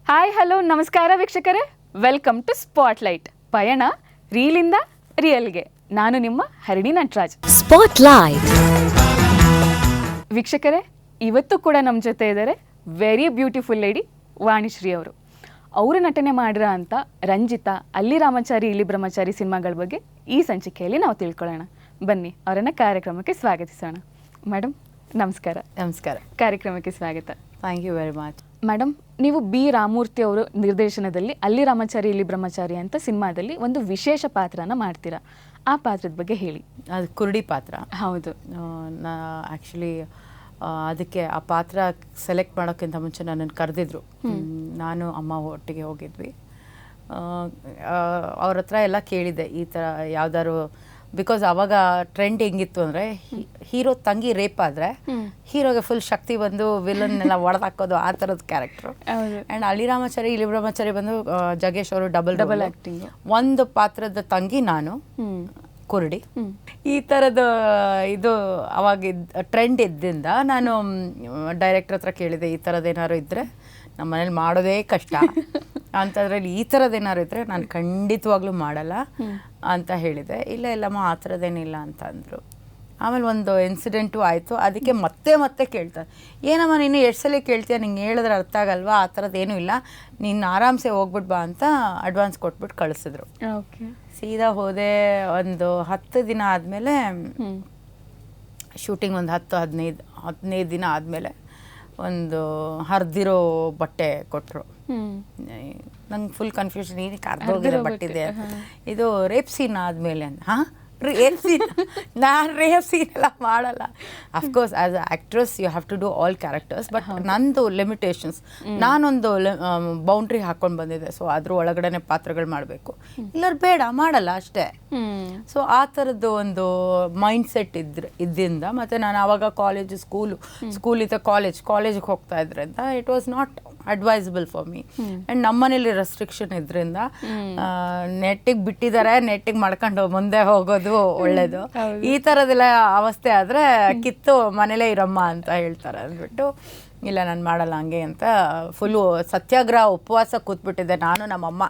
Hi hello ನಮಸ್ಕಾರ ವೀಕ್ಷಕರೇ, welcome to spotlight. ಪಯಣ ರೀಲಿಂದ ರಿಯಲ್ಗೆ. ನಾನು ನಿಮ್ಮ ಹರಿಣಿ ನಟರಾಜ್. ಸ್ಪಾಟ್ಲೈಟ್ ವೀಕ್ಷಕರೇ, ಇವತ್ತು ಕೂಡ ನಮ್ಮ ಜೊತೆ ಇದ್ದಾರೆ ವೆರಿ ಬ್ಯೂಟಿಫುಲ್ ಲೇಡಿ ವಾಣಿಶ್ರೀ ಅವರು. ಅವರು ನಟನೆ ಮಾಡಿರೋ ಅಂಥ ರಂಜಿತಾ, ಅಲ್ಲಿ ರಾಮಾಚಾರಿ ಇಲ್ಲಿ ಬ್ರಹ್ಮಚಾರಿ ಸಿನಿಮಾಗಳ ಬಗ್ಗೆ ಈ ಸಂಚಿಕೆಯಲ್ಲಿ ನಾವು ತಿಳ್ಕೊಳ್ಳೋಣ. ಬನ್ನಿ, ಅವರನ್ನು ಕಾರ್ಯಕ್ರಮಕ್ಕೆ ಸ್ವಾಗತಿಸೋಣ. ಮೇಡಮ್ ನಮಸ್ಕಾರ. ನಮಸ್ಕಾರ. ಕಾರ್ಯಕ್ರಮಕ್ಕೆ ಸ್ವಾಗತ. Thank you very much. Madam, ನೀವು ಬಿ ರಾಮಮೂರ್ತಿ ಅವರು ನಿರ್ದೇಶನದಲ್ಲಿ ಅಲ್ಲಿ ರಾಮಾಚಾರಿ ಇಲ್ಲಿ ಬ್ರಹ್ಮಚಾರಿ ಅಂತ ಸಿನಿಮಾದಲ್ಲಿ ಒಂದು ವಿಶೇಷ ಪಾತ್ರನ ಮಾಡ್ತೀರಾ. ಆ ಪಾತ್ರದ ಬಗ್ಗೆ ಹೇಳಿ. ಅದು ಕುರುಡಿ ಪಾತ್ರ. ಹೌದು. ನಾ ಆ್ಯಕ್ಚುಲಿ ಅದಕ್ಕೆ ಆ ಪಾತ್ರ ಸೆಲೆಕ್ಟ್ ಮಾಡೋಕ್ಕಿಂತ ಮುಂಚೆ ನನ್ನನ್ನು ಕರೆದಿದ್ರು. ನಾನು ಅಮ್ಮ ಒಟ್ಟಿಗೆ ಹೋಗಿದ್ವಿ. ಅವ್ರ ಹತ್ರ ಎಲ್ಲ ಕೇಳಿದ್ದೆ, ಈ ಥರ ಯಾವ್ದಾದ್ರು, ಬಿಕಾಸ್ ಅವಾಗ ಟ್ರೆಂಡ್ ಹೆಂಗಿತ್ತು ಅಂದರೆ ಹೀರೋ ತಂಗಿ ರೇಪ್ ಆದರೆ ಹೀರೋಗೆ ಫುಲ್ ಶಕ್ತಿ ಬಂದು ವಿಲನ್ನೆಲ್ಲ ಒಡೆದಾಕೋದು, ಆ ಥರದ ಕ್ಯಾರೆಕ್ಟ್ರು. ಆ್ಯಂಡ್ ಅಲ್ಲಿ ರಾಮಾಚಾರಿ ಇಲ್ಲಿ ಬ್ರಹ್ಮಚಾರಿ ಬಂದು ಜಗೇಶ್ ಅವರು ಡಬಲ್ ಆ್ಯಕ್ಟಿಂಗ್. ಒಂದು ಪಾತ್ರದ ತಂಗಿ ನಾನು, ಕುರುಡಿ. ಈ ಥರದ ಇದು ಅವಾಗ ಟ್ರೆಂಡ್ ಇದ್ದಿಂದ ನಾನು ಡೈರೆಕ್ಟರ್ ಹತ್ರ ಕೇಳಿದೆ, ಈ ಥರದ್ದೇನಾದ್ರು ಇದ್ದರೆ ನಮ್ಮ ಮನೇಲಿ ಮಾಡೋದೇ ಕಷ್ಟ ಅಂಥದ್ರಲ್ಲಿ ಈ ಥರದ್ದೇನಾದ್ರು ಇದ್ದರೆ ನಾನು ಖಂಡಿತವಾಗ್ಲೂ ಮಾಡಲ್ಲ ಅಂತ ಹೇಳಿದೆ. ಇಲ್ಲ ಇಲ್ಲಮ್ಮ ಆ ಥರದ್ದೇನಿಲ್ಲ ಅಂತ ಅಂದರು. ಆಮೇಲೆ ಒಂದು ಇನ್ಸಿಡೆಂಟು ಆಯಿತು. ಅದಕ್ಕೆ ಮತ್ತೆ ಕೇಳ್ತಾರೆ, ಏನಮ್ಮ ನೀನು ಎಷ್ಟು ಸಲ ಕೇಳ್ತೀಯ, ನಿಂಗೆ ಹೇಳಿದ್ರೆ ಅರ್ಥ ಆಗಲ್ವಾ, ಆ ಥರದ್ದೇನೂ ಇಲ್ಲ, ನೀನು ಆರಾಮ್ಸೆ ಹೋಗ್ಬಿಟ್ಟು ಬಾ ಅಂತ ಅಡ್ವಾನ್ಸ್ ಕೊಟ್ಬಿಟ್ಟು ಕಳಿಸಿದ್ರು. ಸೀದಾ ಹೋದೆ. ಒಂದು 10 ದಿನ ಆದಮೇಲೆ ಶೂಟಿಂಗ್, ಒಂದು 10-15 ದಿನ ಆದಮೇಲೆ ಒಂದು ಹರಿದಿರೋ ಬಟ್ಟೆ ಕೊಟ್ಟರು. ನಂಗೆ ಫುಲ್ ಕನ್ಫ್ಯೂಷನ್, ಏನಕ್ಕೆ ಹರಿದೋಗಿರೋ ಬಟ್ಟಿದೆ, ಇದು ರೇಪ್ ಸೀನ್ ಆದಮೇಲೆ ಅಂತ. ಹಾಂ, ರೇಪ್ ಸೀನ್? ನಾನು ರೇಪ್ ಸೀನ್ ಎಲ್ಲ ಮಾಡಲ್ಲ. Of course as a actress you have to do all characters, but ನಂದು ಲಿಮಿಟೇಷನ್ಸ್, ನಾನೊಂದು ಬೌಂಡ್ರಿ ಹಾಕ್ಕೊಂಡು ಬಂದಿದ್ದೆ. ಸೊ ಅದ್ರ ಒಳಗಡೆ ಪಾತ್ರಗಳು ಮಾಡಬೇಕು, ಇಲ್ಲಾರು ಬೇಡ ಮಾಡಲ್ಲ ಅಷ್ಟೇ. ಸೊ ಆ ಥರದ್ದು ಒಂದು ಮೈಂಡ್ ಸೆಟ್ ಇದ್ದಿಂದ, ಮತ್ತು ನಾನು ಆವಾಗ ಸ್ಕೂಲಿಂದ ಕಾಲೇಜಿಗೆ ಹೋಗ್ತಾ ಇದ್ರಿಂದ it was not advisable for me. And ನಮ್ಮನೇಲಿ ರೆಸ್ಟ್ರಿಕ್ಷನ್ ಇದ್ರಿಂದ ನೆಟ್ಟಿಗೆ ಬಿಟ್ಟಿದ್ದಾರೆ, ನೆಟ್ಟಿಗೆ ಮಾಡ್ಕೊಂಡು ಮುಂದೆ ಹೋಗೋದು ಒಳ್ಳೇದು. ಈ ಥರದ್ದೆಲ್ಲ ಅವಸ್ಥೆ ಆದರೆ ಕಿತ್ತು ಮನೇಲೇ ಇರಮ್ಮ ಅಂತ ಹೇಳ್ತಾರೆ ಅಂದ್ಬಿಟ್ಟು, ಇಲ್ಲ ನಾನು ಮಾಡಲ್ಲ ಹಂಗೆ ಅಂತ ಫುಲ್ಲು ಸತ್ಯಾಗ್ರಹ ಉಪವಾಸ ಕೂತ್ಬಿಟ್ಟಿದ್ದೆ ನಾನು, ನಮ್ಮಮ್ಮ.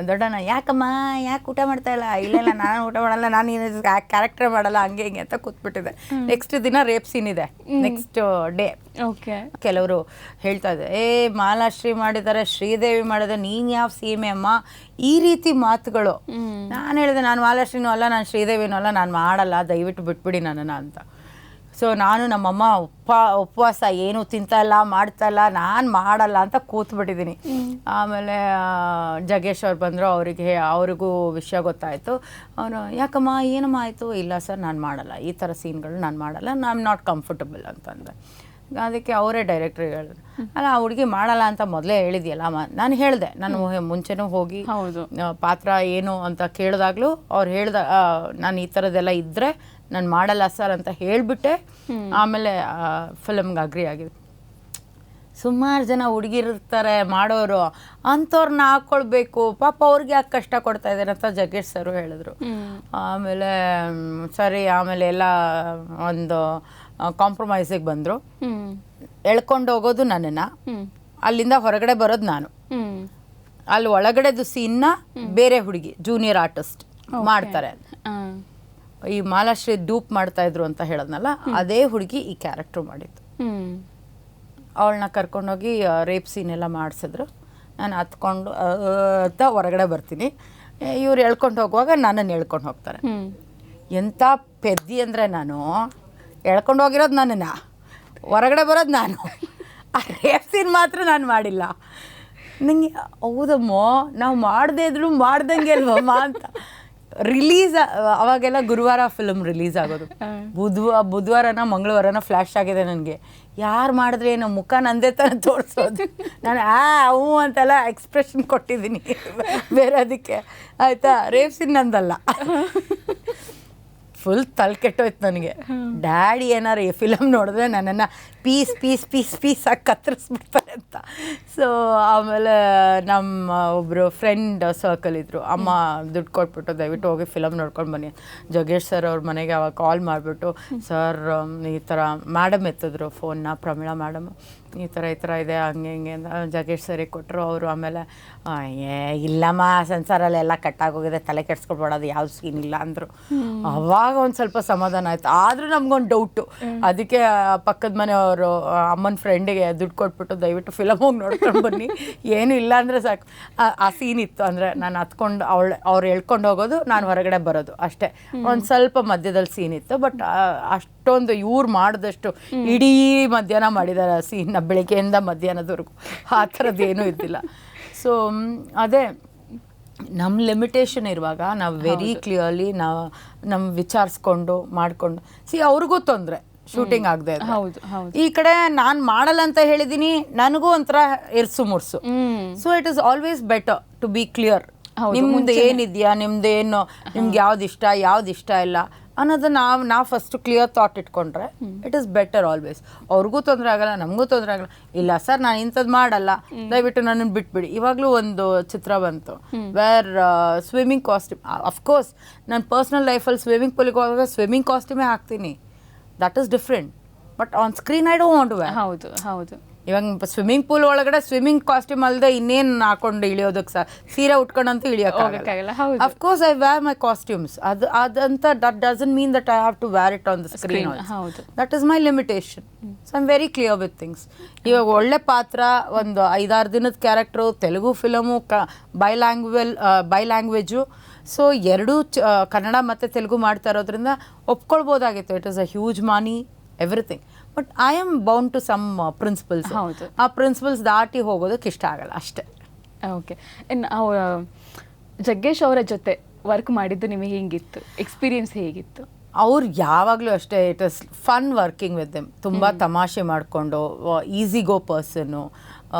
ದೊಡ್ಡಣ್ಣ, ಯಾಕಮ್ಮ ಯಾಕೆ ಊಟ ಮಾಡ್ತಾ ಇಲ್ಲ? ಇಲ್ಲ ನಾನು ಊಟ ಮಾಡಲ್ಲ, ನಾನು ಕ್ಯಾರೆಕ್ಟರ್ ಮಾಡಲ್ಲ, ಹಂಗೆ ಹಿಂಗೆ ಅಂತ ಕೂತ್ಬಿಟ್ಟಿದ್ದೆ. ನೆಕ್ಸ್ಟ್ ದಿನ ರೇಪ್ ಸೀನ್ ಇದೆ, ನೆಕ್ಸ್ಟ್ ಡೇ. ಕೆಲವರು ಹೇಳ್ತಾ ಇದ್ದಾರೆ, ಮಾಲಾಶ್ರೀ ಮಾಡಿದ್ದಾರೆ, ಶ್ರೀದೇವಿ ಮಾಡಿದ್ದಾರೆ, ನೀನು ಯಾವ ಸೀಮೆ ಅಮ್ಮ, ಈ ರೀತಿ ಮಾತುಗಳು. ನಾನು ಹೇಳಿದೆ, ನಾನು ಮಾಲಾಶ್ರೀನೂ ಅಲ್ಲ, ನಾನು ಶ್ರೀದೇವಿನೂ ಅಲ್ಲ, ನಾನು ಮಾಡಲ್ಲ, ದಯವಿಟ್ಟು ಬಿಟ್ಬಿಡಿ ನನ್ನನ್ನು ಅಂತ. ಸೊ ನಾನು ನಮ್ಮಮ್ಮ ಉಪವಾಸ ಏನೂ ತಿಂತಾಯಿಲ್ಲ ಮಾಡ್ತಾಯಿಲ್ಲ, ನಾನು ಮಾಡಲ್ಲ ಅಂತ ಕೂತ್ಬಿಟ್ಟಿದ್ದೀನಿ. ಆಮೇಲೆ ಜಗೇಶ್ ಅವ್ರು ಬಂದರು, ಅವ್ರಿಗೂ ವಿಷಯ ಗೊತ್ತಾಯಿತು. ಅವನು, ಯಾಕಮ್ಮ ಏನಮ್ಮ ಆಯಿತು? ಇಲ್ಲ ಸರ್, ನಾನು ಮಾಡಲ್ಲ, ಈ ಥರ ಸೀನ್ಗಳು ನಾನು ಮಾಡಲ್ಲ, ಐ ಆಮ್ ನಾಟ್ ಕಂಫರ್ಟಬಲ್ ಅಂತಂದೆ. ಅದಕ್ಕೆ ಅವರೇ ಡೈರೆಕ್ಟ್ರಿಗೆ ಹೇಳಿದ್ರು, ಅಲ್ಲ ಆ ಹುಡುಗಿ ಮಾಡಲ್ಲ ಅಂತ ಮೊದಲೇ ಹೇಳಿದ್ಯಲ್ಲ. ನಾನು ಹೇಳಿದೆ, ನಾನು ಮುಂಚೆನೂ ಹೋಗಿ ಪಾತ್ರ ಏನು ಅಂತ ಕೇಳಿದಾಗಲೂ ಅವ್ರು ಹೇಳ್ದ, ನಾನು ಈ ಥರದ್ದೆಲ್ಲ ಇದ್ದರೆ ನಾನು ಮಾಡಲ್ಲ ಸರ್ ಅಂತ ಹೇಳಿಬಿಟ್ಟೆ. ಆಮೇಲೆ ಫಿಲಮ್ಗೆ ಅಗ್ರಿ ಆಗಿದೆ. ಸುಮಾರು ಜನ ಹುಡುಗಿರಿರ್ತಾರೆ ಮಾಡೋರು, ಅಂಥವ್ರನ್ನ ಹಾಕ್ಕೊಳ್ಬೇಕು, ಪಾಪ ಅವ್ರಿಗೆ ಯಾಕೆ ಕಷ್ಟ ಕೊಡ್ತಾ ಇದ್ದಾರೆ ಅಂತ ಜಗೇಶ್ ಸರು ಹೇಳಿದ್ರು. ಆಮೇಲೆ ಸರಿ, ಆಮೇಲೆ ಎಲ್ಲ ಒಂದು ಕಾಂಪ್ರಮೈಸಿಗೆ ಬಂದರು. ಎಳ್ಕೊಂಡು ಹೋಗೋದು ನನ್ನನ್ನು, ಅಲ್ಲಿಂದ ಹೊರಗಡೆ ಬರೋದು ನಾನು. ಅಲ್ಲಿ ಒಳಗಡೆದು ಸೀನ್ನ ಬೇರೆ ಹುಡುಗಿ ಜೂನಿಯರ್ ಆರ್ಟಿಸ್ಟ್ ಮಾಡ್ತಾರೆ. ಈ ಮಾಲಾಶ್ರೀ ಡೂಪ್ ಮಾಡ್ತಾ ಇದ್ರು ಅಂತ ಹೇಳದ್ನಲ್ಲ, ಅದೇ ಹುಡುಗಿ ಈ ಕ್ಯಾರೆಕ್ಟರ್ ಮಾಡಿದ್ದು. ಅವಳನ್ನ ಕರ್ಕೊಂಡೋಗಿ ರೇಪ್ ಸೀನ್ ಎಲ್ಲ ಮಾಡಿಸಿದ್ರು. ನಾನು ಹತ್ಕೊಂಡು ಅಂತ ಹೊರಗಡೆ ಬರ್ತೀನಿ. ಇವ್ರು ಎಳ್ಕೊಂಡು ಹೋಗುವಾಗ ನನ್ನನ್ನು ಎಳ್ಕೊಂಡು ಹೋಗ್ತಾರೆ. ಎಂಥ ಪೆದ್ದಿ ಅಂದರೆ, ನಾನು ಎಳ್ಕೊಂಡು ಹೋಗಿರೋದು ನನ್ನನ್ನು, ಹೊರಗಡೆ ಬರೋದು ನಾನು, ಆ ರೇಪ್ ಸೀನ್ ಮಾತ್ರ ನಾನು ಮಾಡಿಲ್ಲ. ನನಗೆ ಹೌದಮ್ಮೋ, ನಾವು ಮಾಡದೇ ಇದ್ರು ಮಾಡ್ದಂಗೆ ಅಲ್ವಮ್ಮ ಅಂತ. ರಿಲೀಸ್ ಅವಾಗೆಲ್ಲ ಗುರುವಾರ ಫಿಲ್ಮ್ ರಿಲೀಸ್ ಆಗೋದು, ಬುಧವಾರನ ಮಂಗಳವಾರನ ಫ್ಲ್ಯಾಶ್ ಆಗಿದೆ ನನಗೆ. ಯಾರು ಮಾಡಿದ್ರೆ ಏನೋ ಮುಖ ನಂದೇ ಥರ ತೋರಿಸೋದು, ನಾನು ಹ್ಞೂ ಅಂತೆಲ್ಲ ಎಕ್ಸ್ಪ್ರೆಷನ್ ಕೊಟ್ಟಿದ್ದೀನಿ ಬೇರೆ. ಅದಕ್ಕೆ ಆಯಿತಾ, ರೇಪ್ ಸೀನ್ ನಂದಲ್ಲ. ಫುಲ್ ತಲೆ ಕೆಟ್ಟೋಯ್ತು ನನಗೆ. ಡ್ಯಾಡಿ ಏನಾರು ಈ ಫಿಲಮ್ ನೋಡಿದ್ರೆ ನನ್ನನ್ನು ಪೀಸಾಗಿ ಕತ್ತರಿಸ್ಬಿಡ್ತಾರೆ ಅಂತ. ಸೊ ಆಮೇಲೆ ನಮ್ಮ ಒಬ್ಬರು ಫ್ರೆಂಡ್ ಸರ್ಕಲ್ ಇದ್ದರು, ಅಮ್ಮ ದುಡ್ಡು ಕೊಟ್ಬಿಟ್ಟು ದಯವಿಟ್ಟು ಹೋಗಿ ಫಿಲಮ್ ನೋಡ್ಕೊಂಡು ಬನ್ನಿ. ಜಗೇಶ್ ಸರ್ ಅವ್ರ ಮನೆಗೆ ಅವಾಗ ಕಾಲ್ ಮಾಡಿಬಿಟ್ಟು, ಸರ್ ಈ ಥರ ಮೇಡಮ್ ಎತ್ತಿದ್ರು ಫೋನ್ನ, ಪ್ರಮೀಳಾ ಮೇಡಮ್, ಈ ಥರ ಇದೆ ಹಂಗೆ ಹಿಂಗೆ ಅಂತ ಜಗೇಶ್ ಸರಿಗೆ ಕೊಟ್ಟರು. ಅವರು ಆಮೇಲೆ ಇಲ್ಲಮ್ಮ ಸಂಸಾರಲ್ಲೆಲ್ಲ ಕಟ್ಟಾಗೋಗಿದೆ, ತಲೆ ಕೆಡ್ಸ್ಕೊಳ್ಬೇಡೋದು, ಯಾವ ಸೀನ್ ಇಲ್ಲ ಅಂದರು. ಅವಾಗ ಒಂದು ಸ್ವಲ್ಪ ಸಮಾಧಾನ ಆಯಿತು. ಆದರೂ ನಮ್ಗೊಂದು ಡೌಟು. ಅದಕ್ಕೆ ಪಕ್ಕದ ಮನೆಯವರು ಅಮ್ಮನ ಫ್ರೆಂಡಿಗೆ ದುಡ್ಡು ಕೊಟ್ಬಿಟ್ಟು ದಯವಿಟ್ಟು ಫಿಲಮ್ ಹೋಗಿ ನೋಡ್ಕೊಂಡು ಬನ್ನಿ, ಏನೂ ಇಲ್ಲ ಅಂದರೆ ಸಾಕು. ಆ ಸೀನ್ ಇತ್ತು. ಅಂದರೆ ನಾನು ಹತ್ಕೊಂಡು ಅವ್ರು ಹೇಳ್ಕೊಂಡು ಹೋಗೋದು, ನಾನು ಹೊರಗಡೆ ಬರೋದು ಅಷ್ಟೇ. ಒಂದು ಸ್ವಲ್ಪ ಮಧ್ಯದಲ್ಲಿ ಸೀನ್ ಇತ್ತು. ಬಟ್ ಅಷ್ಟೊಂದು ಇವ್ರು ಮಾಡಿದಷ್ಟು ಇಡೀ ಮಧ್ಯಾಹ್ನ ಮಾಡಿದ್ದಾರೆ ಆ ಸೀನ್ನ, ಬೆಳಿಗ್ಗೆಯಿಂದ ಮಧ್ಯಾಹ್ನದವರೆಗೂ. ಆ ಥರದ್ದೇನೂ ಇದ್ದಿಲ್ಲ. ಸೊ ಅದೇ ನಮ್ಮ ಲಿಮಿಟೇಷನ್ ಇರುವಾಗ ನಾವು ವೆರಿ ಕ್ಲಿಯರ್ಲಿ ನಮ್ಮ ವಿಚಾರಿಸ್ಕೊಂಡು ಮಾಡಿಕೊಂಡು ಅವ್ರಿಗೂ ತೊಂದರೆ ಶೂಟಿಂಗ್ ಆಗದೆ. ಈ ಕಡೆ ನಾನು ಮಾಡಲ್ಲ ಅಂತ ಹೇಳಿದ್ದೀನಿ, ನನಗೂ ಒಂಥರ ಇರ್ಸು ಮುರ್ಸು. So it is always better to be clear. ನಿಮ್ದು ಏನಿದೆಯಾ, ನಿಮ್ದೇನು, ನಿಮ್ಗೆ ಯಾವ್ದು ಇಷ್ಟ ಇಲ್ಲ ಅನ್ನೋದನ್ನ ನಾವು ಫಸ್ಟ್ ಕ್ಲಿಯರ್ ಥಾಟ್ ಇಟ್ಕೊಂಡ್ರೆ ಇಟ್ ಇಸ್ ಬೆಟರ್ ಆಲ್ವೇಸ್. ಅವ್ರಿಗೂ ತೊಂದರೆ ಆಗಲ್ಲ, ನಮಗೂ ತೊಂದರೆ ಆಗಲ್ಲ. ಇಲ್ಲ ಸರ್ ನಾನು ಇಂಥದ್ದು ಮಾಡಲ್ಲ, ದಯವಿಟ್ಟು ನನ್ನನ್ನು ಬಿಟ್ಬಿಡಿ. ಇವಾಗಲೂ ಒಂದು ಚಿತ್ರ ಬಂತು ವೇರ್ ಸ್ವಿಮ್ಮಿಂಗ್ ಕಾಸ್ಟ್ಯೂಮ್. ಅಫ್ಕೋರ್ಸ್ ನಾನು ಪರ್ಸ್ನಲ್ ಲೈಫಲ್ಲಿ ಸ್ವಿಮ್ಮಿಂಗ್ ಪೂಲಿಗೆ ಹೋದಾಗ ಸ್ವಿಮ್ಮಿಂಗ್ ಕಾಸ್ಟ್ಯೂಮೇ ಹಾಕ್ತೀನಿ, that is different. But on screen I don't want to wear. ಹೌದು. ಇವಾಗ ಸ್ವಿಮ್ಮಿಂಗ್ ಪೂಲ್ ಒಳಗಡೆ ಸ್ವಿಮ್ಮಿಂಗ್ ಕಾಸ್ಟ್ಯೂಮ್ ಅಲ್ಲದೆ ಇನ್ನೇನು ಹಾಕೊಂಡು ಇಳಿಯೋದಕ್ಕೆ ಸೀರೆ ಉಟ್ಕೊಂಡಂತೂ ಇಳಿಯೋಕ್ಕಾಗಲ್ಲ. Of course I wear my costumes. ಅದಂತ that doesn't mean that I have to wear it on the screen. That is my limitation. So I am very clear with things. ಇವಾಗ ಒಳ್ಳೆ ಪಾತ್ರ, ಒಂದು 5-6 ದಿನದ character, Telugu film, by language. So ಎರಡೂ ಕನ್ನಡ ಮತ್ತು ತೆಲುಗು ಮಾಡ್ತಾ ಇರೋದ್ರಿಂದ ಒಪ್ಕೊಳ್ಬೋದಾಗಿತ್ತು. It is a huge money, everything. But I am bound to some principles. ಆ ಪ್ರಿನ್ಸಿಪಲ್ಸ್ ದಾಟಿ ಹೋಗೋದಕ್ಕೆ ಇಷ್ಟ ಆಗಲ್ಲ ಅಷ್ಟೇ. ಓಕೆ. ಇನ್ನು ಜಗ್ಗೇಶ್ ಅವರ ಜೊತೆ ವರ್ಕ್ ಮಾಡಿದ್ದು ನಿಮಗೆ ಹೆಂಗಿತ್ತು, ಎಕ್ಸ್ಪೀರಿಯನ್ಸ್ ಹೇಗಿತ್ತು? ಅವ್ರು ಯಾವಾಗಲೂ ಅಷ್ಟೇ, it is fun working with them. ತುಂಬ ತಮಾಷೆ ಮಾಡಿಕೊಂಡು, ಈಸಿ ಗೋ ಪರ್ಸನ್ನು.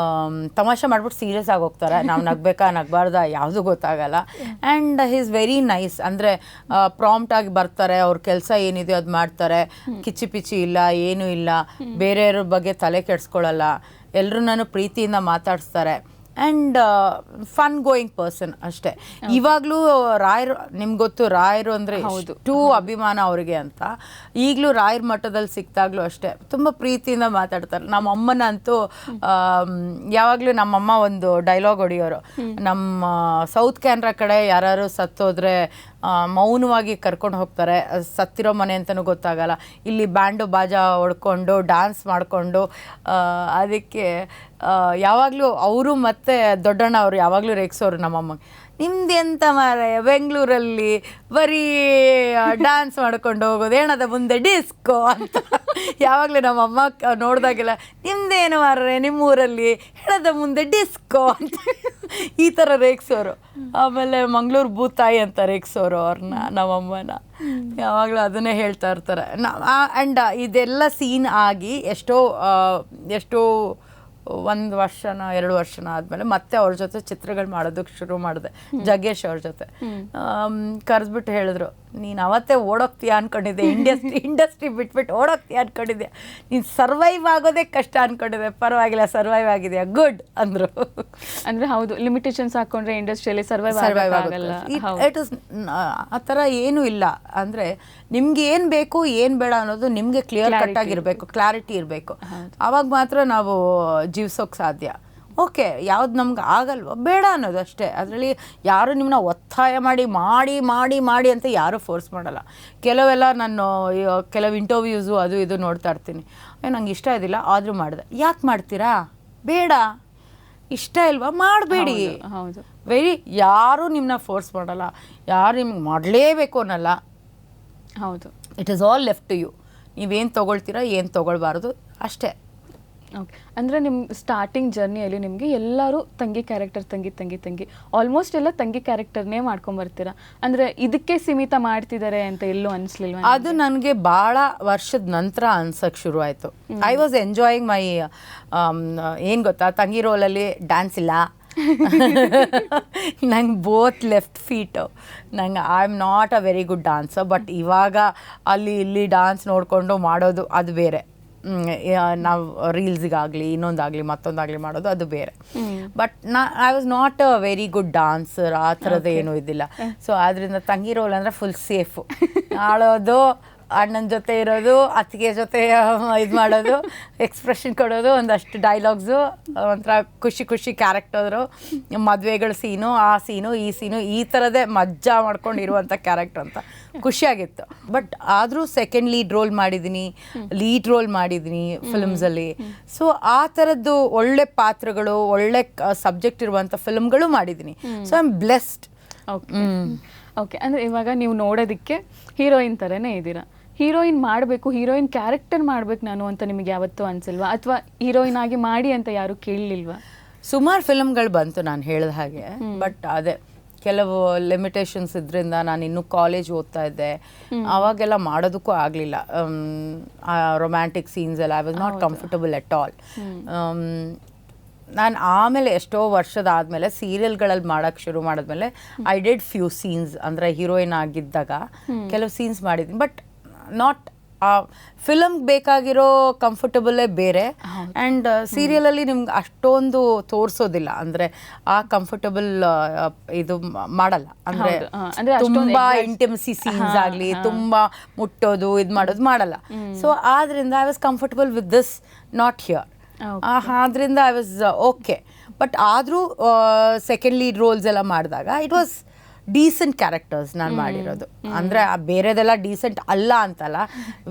ತಮಾಷೆ ಮಾಡ್ಬಿಟ್ಟು ಸೀರಿಯಸ್ ಆಗಿ ಹೋಗ್ತಾರೆ. ನಾವು ನಗಬೇಕಾ ನಗಬಾರ್ದ ಯಾವುದೂ ಗೊತ್ತಾಗಲ್ಲ. And he is very nice. ಅಂದರೆ ಪ್ರಾಂಪ್ಟಾಗಿ ಬರ್ತಾರೆ, ಅವ್ರ ಕೆಲಸ ಏನಿದೆಯೋ ಅದು ಮಾಡ್ತಾರೆ. ಕಿಚ್ಚಿ ಪಿಚ್ಚಿ ಇಲ್ಲ, ಏನೂ ಇಲ್ಲ. ಬೇರೆಯವ್ರ ಬಗ್ಗೆ ತಲೆ ಕೆಡಿಸ್ಕೊಳ್ಳಲ್ಲ. ಎಲ್ಲರೂ ನಾನು ಪ್ರೀತಿಯಿಂದ ಮಾತಾಡಿಸ್ತಾರೆ. ಆ್ಯಂಡ್ ಫನ್ ಗೋಯಿಂಗ್ ಪರ್ಸನ್ ಅಷ್ಟೇ. ಇವಾಗಲೂ ರಾಯರು, ನಿಮ್ಗೆ ಗೊತ್ತು ರಾಯರು ಅಂದರೆ ಎಷ್ಟು ಅಭಿಮಾನ ಅವ್ರಿಗೆ ಅಂತ. ಈಗಲೂ ರಾಯರ ಮಠದಲ್ಲಿ ಸಿಕ್ತಾಗ್ಲೂ ಅಷ್ಟೇ ತುಂಬ ಪ್ರೀತಿಯಿಂದ ಮಾತಾಡ್ತಾರೆ. ನಮ್ಮ ಅಮ್ಮನ ಅಂತೂ ಯಾವಾಗಲೂ ನಮ್ಮಮ್ಮ ಒಂದು ಡೈಲಾಗ್ ಹೊಡಿಯೋರು, ನಮ್ಮ ಸೌತ್ ಕ್ಯಾನ್ರಾ ಕಡೆ ಯಾರು ಸತ್ತೋದ್ರೆ ಮೌನವಾಗಿ ಕರ್ಕೊಂಡು ಹೋಗ್ತಾರೆ, ಸತ್ತಿರೋ ಮನೆ ಅಂತಲೂ ಗೊತ್ತಾಗಲ್ಲ. ಇಲ್ಲಿ ಬ್ಯಾಂಡು ಬಾಜಾ ಹೊಡ್ಕೊಂಡು ಡ್ಯಾನ್ಸ್ ಮಾಡಿಕೊಂಡು, ಅದಕ್ಕೆ ಯಾವಾಗಲೂ ಅವರು ಮತ್ತು ದೊಡ್ಡಣ್ಣ ಅವರು ಯಾವಾಗಲೂ ರೇಗಿಸೋರು ನಮ್ಮಮ್ಮಗೆ. ನಿಮ್ದು ಎಂತ ಮಾರೆ ಬೆಂಗಳೂರಲ್ಲಿ ಬರೀ ಡ್ಯಾನ್ಸ್ ಮಾಡ್ಕೊಂಡು ಹೋಗೋದು, ಏನದ ಮುಂದೆ ಡಿಸ್ಕೋ ಅಂತ ಯಾವಾಗಲೂ ನಮ್ಮಮ್ಮ ನೋಡಿದಾಗೆಲ್ಲ, ನಿಮ್ದೇನು ಮಾರ್ರೆ ನಿಮ್ಮೂರಲ್ಲಿ ಹೇಳದ ಮುಂದೆ ಡಿಸ್ಕೋ ಅಂತ ಈ ಥರ ರೇಗಿಸೋರು. ಆಮೇಲೆ ಮಂಗಳೂರು ಭೂತಾಯಿ ಅಂತ ರೇಗಿಸೋರು ಅವ್ರನ್ನ, ನಮ್ಮಮ್ಮನ. ಯಾವಾಗಲೂ ಅದನ್ನೇ ಹೇಳ್ತಾ ಇರ್ತಾರೆ. ಆ್ಯಂಡ್ ಇದೆಲ್ಲ ಸೀನ್ ಆಗಿ ಎಷ್ಟೋ 1 ವರ್ಷನ 2 ವರ್ಷನ ಆದಮೇಲೆ ಮತ್ತೆ ಅವ್ರ ಜೊತೆ ಚಿತ್ರಗಳು ಮಾಡೋದಕ್ಕೆ ಶುರು ಮಾಡಿದೆ. ಜಗ್ಗೇಶ್ ಅವ್ರ ಜೊತೆ ಕರೆದ್ಬಿಟ್ಟು ಹೇಳಿದ್ರು, ನೀನು ಅವತ್ತೇ ಓಡೋಗ್ತೀಯ ಅಂದ್ಕೊಂಡಿದ್ದೆ, ಇಂಡಸ್ಟ್ರಿ ಬಿಟ್ಬಿಟ್ಟು ಓಡೋಗ್ತೀಯ ಅಂದ್ಕೊಂಡಿದ್ದೆ, ನೀನು ಸರ್ವೈವ್ ಆಗೋದೇ ಕಷ್ಟ ಅಂದ್ಕೊಂಡಿದ್ದೆ, ಪರವಾಗಿಲ್ಲ ಸರ್ವೈವ್ ಆಗಿದೆಯಾ, ಗುಡ್ ಅಂದರು. ಅಂದರೆ ಹೌದು, ಲಿಮಿಟೇಷನ್ಸ್ ಹಾಕ್ಕೊಂಡ್ರೆ ಇಂಡಸ್ಟ್ರಿಯಲ್ಲಿ ಸರ್ವೈವ್ ಆಗಲ್ಲ. ಇಟ್ ಇಸ್ ಆ ಥರ ಏನೂ ಇಲ್ಲ. ಅಂದರೆ ನಿಮ್ಗೆ ಏನು ಬೇಕು ಏನು ಬೇಡ ಅನ್ನೋದು ನಿಮಗೆ ಕ್ಲಿಯರ್ ಕಟ್ ಆಗಿರಬೇಕು, ಕ್ಲಾರಿಟಿ ಇರಬೇಕು. ಆವಾಗ ಮಾತ್ರ ನಾವು ಜೀವಿಸೋಕೆ ಸಾಧ್ಯ. ಓಕೆ, ಯಾವ್ದು ನಮ್ಗೆ ಆಗಲ್ವೋ ಬೇಡ ಅನ್ನೋದು ಅಷ್ಟೇ. ಅದರಲ್ಲಿ ಯಾರು ನಿಮ್ಮನ್ನ ಒತ್ತಾಯ ಮಾಡಿ ಮಾಡಿ ಮಾಡಿ ಮಾಡಿ ಅಂತ ಯಾರೂ ಫೋರ್ಸ್ ಮಾಡಲ್ಲ. ಕೆಲವೆಲ್ಲ ನಾನು ಕೆಲವು ಇಂಟರ್ವ್ಯೂಸು ಅದು ಇದು ನೋಡ್ತಾ ಇರ್ತೀನಿ, ನಂಗೆ ಇಷ್ಟ ಇದಿಲ್ಲ ಆದರೂ ಮಾಡಿದೆ. ಯಾಕೆ ಮಾಡ್ತೀರಾ? ಬೇಡ, ಇಷ್ಟ ಇಲ್ವಾ ಮಾಡಬೇಡಿ. ಹೌದು, ಯಾರೂ ನಿಮ್ಮನ್ನ ಫೋರ್ಸ್ ಮಾಡಲ್ಲ, ಯಾರು ನಿಮ್ಗೆ ಮಾಡಲೇಬೇಕು ಅನ್ನಲ್ಲ. ಹೌದು, it is all left to you. ನೀವೇನು ತೊಗೊಳ್ತೀರಾ ಏನು ತೊಗೊಳ್ಬಾರ್ದು ಅಷ್ಟೇ. ಓಕೆ. ಅಂದರೆ ನಿಮ್ಮ ಸ್ಟಾರ್ಟಿಂಗ್ ಜರ್ನಿಯಲ್ಲಿ ನಿಮಗೆ ಎಲ್ಲರೂ ತಂಗಿ ಕ್ಯಾರೆಕ್ಟರ್, ತಂಗಿ ಆಲ್ಮೋಸ್ಟ್ ಎಲ್ಲ ತಂಗಿ ಕ್ಯಾರೆಕ್ಟರ್ನೇ ಮಾಡ್ಕೊಂಬರ್ತೀರಾ. ಅಂದರೆ ಇದಕ್ಕೆ ಸೀಮಿತ ಮಾಡ್ತಿದ್ದಾರೆ ಅಂತ ಎಲ್ಲೂ ಅನಿಸ್ಲಿಲ್ವ? ಅದು ನನಗೆ ಭಾಳ ವರ್ಷದ ನಂತರ ಅನ್ಸಕ್ಕೆ ಶುರು ಆಯಿತು. ಐ ವಾಸ್ ಎಂಜಾಯಿಂಗ್ ಮೈ ಏನು ಗೊತ್ತಾ, ತಂಗಿ ರೋಲಲ್ಲಿ ಡ್ಯಾನ್ಸ್ ಇಲ್ಲ ನಂಗೆ ಬೋತ್ ಲೆಫ್ಟ್ ಫೀಟು. ನಂಗೆ I am not a very good dancer. But ಇವಾಗ ಅಲ್ಲಿ ಇಲ್ಲಿ ಡಾನ್ಸ್ ನೋಡಿಕೊಂಡು ಮಾಡೋದು ಅದು ಬೇರೆ. ನಾವು ರೀಲ್ಸಿಗಾಗಲಿ ಇನ್ನೊಂದಾಗಲಿ ಮತ್ತೊಂದಾಗಲಿ ಮಾಡೋದು ಅದು ಬೇರೆ. But I was not a very good dancer, ಆ ಥರದ್ದು ಏನೂ ಇದ್ದಿಲ್ಲ. ಸೊ ಆದ್ದರಿಂದ ತಂಗಿ ರೋಲ್ ಅಂದರೆ ಫುಲ್ ಸೇಫು. ಆಳೋದು, ಅಣ್ಣನ ಜೊತೆ ಇರೋದು, ಅತ್ತಿಗೆ ಜೊತೆ ಇದು ಮಾಡೋದು, ಎಕ್ಸ್ಪ್ರೆಷನ್ ಕೊಡೋದು, ಒಂದಷ್ಟು ಡೈಲಾಗ್ಸು, ಒಂಥರ ಖುಷಿ ಖುಷಿ ಕ್ಯಾರೆಕ್ಟರು, ಮದುವೆಗಳ ಸೀನು, ಆ ಸೀನು, ಈ ಸೀನು, ಈ ಥರದೇ ಮಜ್ಜಾ ಮಾಡ್ಕೊಂಡು ಇರುವಂಥ ಕ್ಯಾರೆಕ್ಟರ್ ಅಂತ ಖುಷಿಯಾಗಿತ್ತು. ಬಟ್ ಆದರೂ ಸೆಕೆಂಡ್ ಲೀಡ್ ರೋಲ್ ಮಾಡಿದ್ದೀನಿ, ಲೀಡ್ ರೋಲ್ ಮಾಡಿದ್ದೀನಿ ಫಿಲ್ಮ್ಸಲ್ಲಿ. ಸೊ ಆ ಥರದ್ದು ಒಳ್ಳೆ ಪಾತ್ರಗಳು, ಒಳ್ಳೆ ಸಬ್ಜೆಕ್ಟ್ ಇರುವಂಥ ಫಿಲ್ಮ್ಗಳು ಮಾಡಿದ್ದೀನಿ. So I am blessed. Okay, ಅಂದರೆ ಇವಾಗ ನೀವು ನೋಡೋದಕ್ಕೆ ಹೀರೋಯಿನ್ ಥರನೇ ಇದ್ದೀರಾ. ಹೀರೋಯಿನ್ ಮಾಡಬೇಕು, ಹೀರೋಯಿನ್ ಕ್ಯಾರೆಕ್ಟರ್ ಮಾಡ್ಬೇಕು ನಾನು ಅಂತ ನಿಮಗೆ ಯಾವತ್ತೂ ಅನ್ಸಲ್ವಾ? ಅಥವಾ ಹೀರೋಯಿನ್ ಆಗಿ ಮಾಡಿ ಅಂತ ಯಾರು ಕೇಳಲಿಲ್ವಾ? ಸುಮಾರು ಫಿಲ್ಮ್ಗಳು ಬಂತು ನಾನು ಹೇಳಿದ ಹಾಗೆ. ಬಟ್ ಅದೇ ಕೆಲವು ಲಿಮಿಟೇಷನ್ಸ್ ಇದ್ರಿಂದ ನಾನು ಇನ್ನೂ ಕಾಲೇಜ್ ಓದ್ತಾ ಇದ್ದೆ, ಅವಾಗೆಲ್ಲ ಮಾಡೋದಕ್ಕೂ ಆಗಲಿಲ್ಲ. ರೊಮ್ಯಾಂಟಿಕ್ ಸೀನ್ಸ್ ಎಲ್ಲ I was not comfortable at all. ನಾನು ಆಮೇಲೆ ಎಷ್ಟೋ ವರ್ಷದಾದಮೇಲೆ ಸೀರಿಯಲ್ಗಳಲ್ಲಿ ಮಾಡೋಕ್ಕೆ ಶುರು ಮಾಡಿದ್ಮೇಲೆ ಐ ಡಿಡ್ ಫ್ಯೂ ಸೀನ್ಸ್, ಅಂದರೆ ಹೀರೋಯಿನ್ ಆಗಿದ್ದಾಗ ಕೆಲವು ಸೀನ್ಸ್ ಮಾಡಿದ್ದೀನಿ. ಬಟ್ ನಾಟ್ ಫಿಲಮ್ಗೆ ಬೇಕಾಗಿರೋ ಕಂಫರ್ಟಬಲೇ ಬೇರೆ. ಆ್ಯಂಡ್ ಸೀರಿಯಲಲ್ಲಿ ನಿಮ್ಗೆ ಅಷ್ಟೊಂದು ತೋರಿಸೋದಿಲ್ಲ, ಅಂದರೆ ಆ ಕಂಫರ್ಟಬಲ್ ಇದು ಮಾಡಲ್ಲ. ಅಂದರೆ ತುಂಬ ಇಂಟಿಮಸಿ ಸೀನ್ಸ್ ಆಗಲಿ, ತುಂಬ ಮುಟ್ಟೋದು, ಇದು ಮಾಡೋದು ಮಾಡಲ್ಲ. ಸೊ ಆದ್ದರಿಂದ I was comfortable with this, not here. ಆದ್ರಿಂದ ಐ ವಾಸ್ ಓಕೆ. ಬಟ್ ಆದರೂ ಸೆಕೆಂಡ್ ಲೀಡ್ ರೋಲ್ಸ್ ಎಲ್ಲ ಮಾಡಿದಾಗ ಇಟ್ ವಾಸ್ ಡೀಸೆಂಟ್ ಕ್ಯಾರೆಕ್ಟರ್ಸ್ ನಾನು ಮಾಡಿರೋದು. ಅಂದರೆ ಬೇರೆದೆಲ್ಲ ಡೀಸೆಂಟ್ ಅಲ್ಲ ಅಂತಲ್ಲ,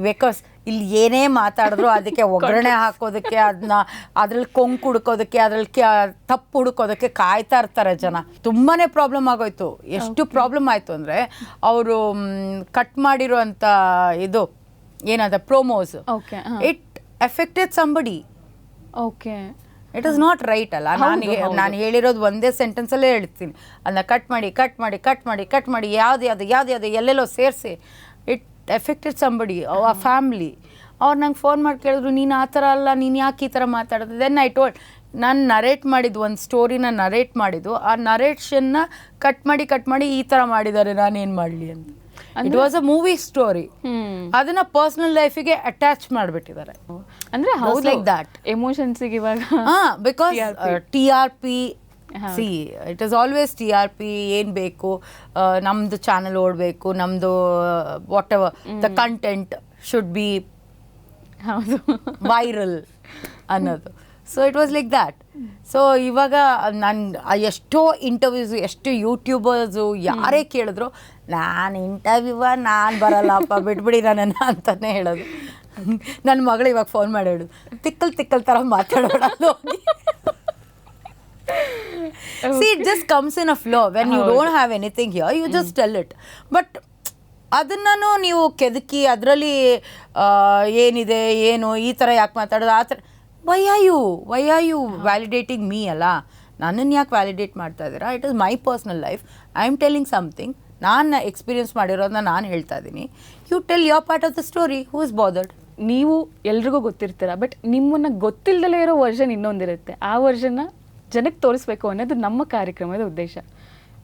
ಬಿಕಾಸ್ ಇಲ್ಲಿ ಏನೇ ಮಾತಾಡಿದ್ರು ಅದಕ್ಕೆ ಒಗ್ಗರಣೆ ಹಾಕೋದಕ್ಕೆ, ಅದನ್ನ ಅದ್ರಲ್ಲಿ ಕೊಂಕು ಹುಡ್ಕೋದಕ್ಕೆ, ಅದ್ರಲ್ಲಿ ತಪ್ಪು ಹುಡ್ಕೋದಕ್ಕೆ ಕಾಯ್ತಾ ಇರ್ತಾರೆ ಜನ. ತುಂಬಾ ಪ್ರಾಬ್ಲಮ್ ಆಗೋಯ್ತು. ಎಷ್ಟು ಪ್ರಾಬ್ಲಮ್ ಆಯಿತು ಅಂದರೆ ಅವರು ಕಟ್ ಮಾಡಿರೋಂಥ ಇದು ಏನದ promos, it affected somebody. Okay, it is not right ಅಲ್ಲ. ನಾನು ಹೇಳಿರೋದು ಒಂದೇ ಸೆಂಟೆನ್ಸಲ್ಲೇ ಹೇಳ್ತೀನಿ, ಅದನ್ನ ಕಟ್ ಮಾಡಿ ಕಟ್ ಮಾಡಿ ಕಟ್ ಮಾಡಿ ಕಟ್ ಮಾಡಿ ಯಾವ್ದು ಎಲ್ಲೆಲ್ಲೋ ಸೇರಿಸಿ ಇಟ್ ಎಫೆಕ್ಟೆಡ್ ಸಂಬಡಿ, ಆ ಫ್ಯಾಮ್ಲಿ. ಅವ್ರು ನಂಗೆ ಫೋನ್ ಮಾಡಿ ಕೇಳಿದ್ರು, ನೀನು ಆ ಥರ ಅಲ್ಲ, ನೀನು ಯಾಕೆ ಈ ಥರ ಮಾತಾಡೋದು? ದೆನ್ ಐ ಟೋಲ್ಡ್, ನಾನು ನರೇಟ್ ಮಾಡಿದ್ದು ಒಂದು ಸ್ಟೋರಿನ ನರೇಟ್ ಮಾಡಿದ್ದು, ಆ ನರೇಷನ್ನ ಕಟ್ ಮಾಡಿ ಈ ಥರ ಮಾಡಿದ್ದಾರೆ, ನಾನೇನು ಮಾಡಲಿ ಅಂತ. It was a movie story, ಅದನ್ನ ಪರ್ಸನಲ್ ಲೈಫಿಗೆ ಅಟ್ಯಾಚ್ ಮಾಡಿಬಿಟ್ಟಿದ್ದಾರೆ. ಅಂದ್ರೆ ಹೌದು, ಲೈಕ್ ದಟ್ ಎಮೋಷನ್ಸಿಗೆ ಇವಾಗ because TRP, see it is always TRP. ಏನು ಬೇಕು, ನಮ್ಮದು ಚಾನಲ್ ಓಡಬೇಕು, ನಮ್ಮದು whatever the content should be viral ಅನ್ನೋದು. So it was like that. So ಇವಾಗ ನಾನು ಎಷ್ಟೋ ಇಂಟರ್ವ್ಯೂಸು, ಎಷ್ಟು ಯೂಟ್ಯೂಬರ್ಸು ಯಾರೇ ಕೇಳಿದ್ರು, ನಾನು ಇಂಟರ್ವ್ಯೂವ ನಾನು ಬರಲ್ಲಪ್ಪ, ಬಿಟ್ಬಿಡಿ ನನ್ನನ್ನು ಅಂತಲೇ ಹೇಳೋದು. ನನ್ನ ಮಗಳು ಇವಾಗ ಫೋನ್ ಮಾಡಿ ಹೇಳೋದು, ತಿಕ್ಕಲ್ ಥರ ಮಾತಾಡೋಣ ಹೋಗಿ. See, it just comes in a flow. When you don't have anything here, you just tell it. But ಅದನ್ನು ನೀವು ಕೆದಕಿ ಅದರಲ್ಲಿ ಏನಿದೆ, ಏನು ಈ ಥರ ಯಾಕೆ ಮಾತಾಡೋದು, ಆ ಥರ why are you validating me ಅಲ್ಲ? ನನ್ನನ್ನು ಯಾಕೆ ವ್ಯಾಲಿಡೇಟ್ ಮಾಡ್ತಾ ಇದ್ದೀರಾ? It is my personal life. I am telling something. ನಾನು ಎಕ್ಸ್ಪೀರಿಯನ್ಸ್ ಮಾಡಿರೋದನ್ನ ನಾನು ಹೇಳ್ತಾ ಇದ್ದೀನಿ. You tell your part of the story. Who is bothered? ನೀವು ಎಲ್ರಿಗೂ ಗೊತ್ತಿರ್ತೀರ, ಬಟ್ ನಿಮ್ಮನ್ನ ಗೊತ್ತಿಲ್ಲದಲೇ ಇರೋ ವರ್ಷನ್ ಇನ್ನೊಂದಿರುತ್ತೆ. ಆ ವರ್ಷನ್ನ ಜನಕ್ಕೆ ತೋರಿಸ್ಬೇಕು ಅನ್ನೋದು ನಮ್ಮ ಕಾರ್ಯಕ್ರಮದ ಉದ್ದೇಶ.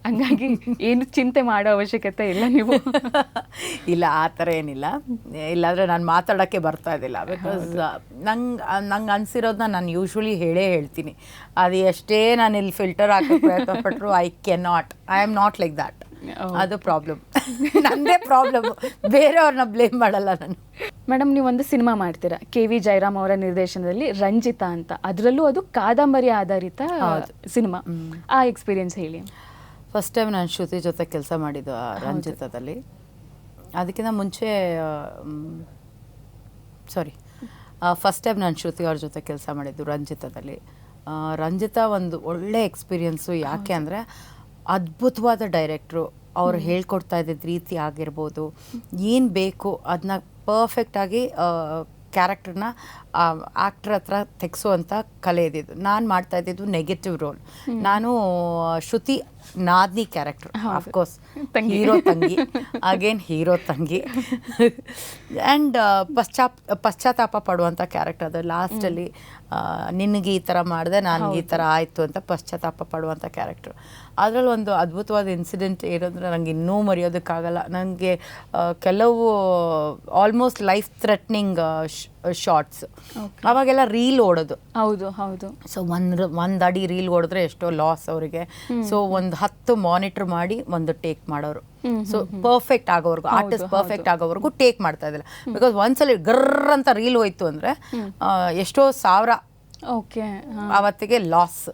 ಹಂಗಾಗಿ ಏನು ಚಿಂತೆ ಮಾಡೋ ಅವಶ್ಯಕತೆ ಇಲ್ಲ ನೀವು. ಇಲ್ಲ, ಆ ಥರ ಏನಿಲ್ಲ. ಇಲ್ಲಾಂದರೆ ನಾನು ಮಾತಾಡೋಕ್ಕೆ ಬರ್ತಾ ಇದ್ದಿಲ್ಲ. ಬಿಕಾಸ್ ನಂಗೆ ಅನಿಸಿರೋದನ್ನ ನಾನು ಯೂಶ್ವಲಿ ಹೇಳ್ತೀನಿ. ಅದು ಎಷ್ಟೇ ನಾನು ಇಲ್ಲಿ ಫಿಲ್ಟರ್ ಹಾಕೋ ಪ್ರಯತ್ನ ಪಟ್ಟರು I am not like that. ಅದು ಪ್ರಾಬ್ಲಮ್, ನನ್ನದೇ ಪ್ರಾಬ್ಲಮ್. ಬೇರೆಯವ್ರನ್ನ ಬ್ಲೇಮ್ ಮಾಡಲ್ಲ ನಾನು. ಮೇಡಮ್, ನೀವು ಒಂದು ಸಿನಿಮಾ ಮಾಡ್ತೀರಾ KV ಜಯರಾಮ್ ಅವರ ನಿರ್ದೇಶನದಲ್ಲಿ, ರಂಜಿತಾ ಅಂತ. ಅದರಲ್ಲೂ ಅದು ಕಾದಂಬರಿ ಆಧಾರಿತ ಸಿನಿಮಾ. ಆ ಎಕ್ಸ್ಪೀರಿಯನ್ಸ್ ಹೇಳಿ. ಫಸ್ಟ್ ಟೈಮ್ ನಾನು ಶ್ರುತಿ ಜೊತೆ ಕೆಲಸ ಮಾಡಿದ್ದು ರಂಜಿತಾದಲ್ಲಿ. ಅದಕ್ಕಿಂತ ಮುಂಚೆ ಫಸ್ಟ್ ಟೈಮ್ ನಾನು ಶ್ರುತಿ ಅವ್ರ ಜೊತೆ ಕೆಲಸ ಮಾಡಿದ್ದು ರಂಜಿತಾದಲ್ಲಿ. ರಂಜಿತಾ ಒಂದು ಒಳ್ಳೆ ಎಕ್ಸ್ಪೀರಿಯನ್ಸು. ಯಾಕೆ ಅಂದರೆ ಅದ್ಭುತವಾದ ಡೈರೆಕ್ಟ್ರು. ಅವ್ರು ಹೇಳ್ಕೊಡ್ತಾ ಇದ್ದಿದ್ದ ರೀತಿ ಆಗಿರ್ಬೋದು, ಏನು ಬೇಕು ಅದನ್ನ ಪರ್ಫೆಕ್ಟಾಗಿ ಕ್ಯಾರೆಕ್ಟರ್ನ ಆ್ಯಕ್ಟ್ರ್ ಹತ್ರ ತೆಗೆಸುವಂಥ ಕಲೆ ಇದ್ದಿದ್ದು. ನಾನು ಮಾಡ್ತಾ ಇದ್ದಿದ್ದು ನೆಗೆಟಿವ್ ರೋಲ್. ನಾನು ಶ್ರುತಿ ನಾದ್ನಿ ಕ್ಯಾರೆಕ್ಟರ್, ಆಫ್ಕೋರ್ಸ್ ಹೀರೋ ತಂಗಿ, ಅಗೇನ್ ಹೀರೋ ತಂಗಿ. ಆ್ಯಂಡ್ ಪಶ್ಚಾತ್ತಾಪ ಪಡುವಂಥ ಕ್ಯಾರೆಕ್ಟರ್ ಅದು. ಲಾಸ್ಟಲ್ಲಿ ನಿನಗೆ ಈ ಥರ ಮಾಡಿದೆ, ನನಗೆ ಈ ಥರ ಆಯಿತು ಅಂತ ಪಶ್ಚಾತ್ತಾಪ ಪಡುವಂಥ ಕ್ಯಾರೆಕ್ಟ್ರು. ಅದರಲ್ಲಿ ಒಂದು ಅದ್ಭುತವಾದ ಇನ್ಸಿಡೆಂಟ್ ಏನಂದರೆ ನನಗೆ ಇನ್ನೂ ಮರೆಯೋದಕ್ಕಾಗಲ್ಲ. ನನಗೆ ಕೆಲವು ಆಲ್ಮೋಸ್ಟ್ ಲೈಫ್ ಥ್ರೆಟ್ನಿಂಗ್ ಶಾರ್ಟ್ಸ್, ಅವಾಗೆಲ್ಲ ರೀಲ್ ಓಡೋದು. ಹೌದು. ಸೊ ಒಂದು ಅಡಿ ರೀಲ್ ಓಡಿದ್ರೆ ಎಷ್ಟೋ ಲಾಸ್ ಅವರಿಗೆ. ಸೊ ಒಂದು 10 ಮಾನಿಟ್ರ್ ಮಾಡಿ ಒಂದು ಟೇಕ್ ಮಾಡೋರು. ಸೊ ಪರ್ಫೆಕ್ಟ್ ಆಗೋವರೆಗೂ ಆರ್ಟಿಸ್ಟ್ ಪರ್ಫೆಕ್ಟ್ ಆಗೋವರೆಗೂ ಟೇಕ್ ಮಾಡ್ತಾ ಇದ್ದಿಲ್ಲ. ಬಿಕಾಸ್ ಒಂದ್ಸಲ ಗರ್ರ್ ಅಂತ ರೀಲ್ ಹೋಯ್ತು ಅಂದರೆ ಎಷ್ಟೋ ಸಾವಿರ ಅವತ್ತಿಗೆ ಲಾಸ್.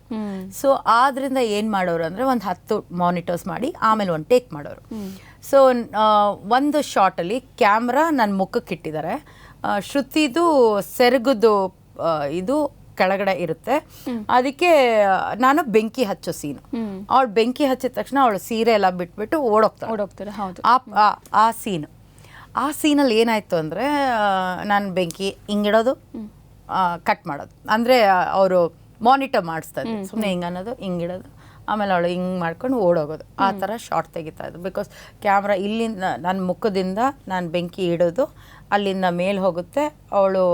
ಸೊ ಆದ್ರಿಂದ ಏನು ಮಾಡೋರು ಅಂದರೆ ಒಂದು 10 ಮಾನಿಟರ್ಸ್ ಮಾಡಿ ಆಮೇಲೆ ಒಂದು ಟೇಕ್ ಮಾಡೋರು. ಸೊ ಒಂದು ಶಾರ್ಟಲ್ಲಿ ಕ್ಯಾಮ್ರಾ ನನ್ನ ಮುಖಕ್ಕೆ ಇಟ್ಟಿದ್ದಾರೆ, ಶ್ರುತಿದು ಸೆರಗುದು ಇದು ಕೆಳಗಡೆ ಇರುತ್ತೆ, ಅದಕ್ಕೆ ನಾನು ಬೆಂಕಿ ಹಚ್ಚೋ ಸೀನು. ಅವಳು ಬೆಂಕಿ ಹಚ್ಚಿದ ತಕ್ಷಣ ಅವಳು ಸೀರೆ ಎಲ್ಲ ಬಿಟ್ಬಿಟ್ಟು ಓಡೋಗ್ತಾರೆ. ಆ ಸೀನು, ಆ ಸೀನಲ್ಲಿ ಏನಾಯಿತು ಅಂದರೆ ನಾನು ಬೆಂಕಿ ಹಿಂಗಿಡೋದು ಕಟ್ ಮಾಡೋದು, ಅಂದರೆ ಅವರು ಮಾನಿಟರ್ ಮಾಡಿಸ್ತಾ ಇದ್ರು, ಸುಮ್ಮನೆ ಹಿಂಗೆ ಅನ್ನೋದು ಹಿಂಗಿಡೋದು, ಆಮೇಲೆ ಅವಳು ಹಿಂಗೆ ಮಾಡ್ಕೊಂಡು ಓಡೋಗೋದು, ಆ ಥರ ಶಾರ್ಟ್ ತೆಗಿತಾ ಇದ್ದು. ಬಿಕಾಸ್ ಕ್ಯಾಮ್ರಾ ಇಲ್ಲಿಂದ ನನ್ನ ಮುಖದಿಂದ ನಾನು ಬೆಂಕಿ ಇಡೋದು, ಅಲ್ಲಿಂದ ಮೇಲೆ ಹೋಗುತ್ತೆ, ಅವಳು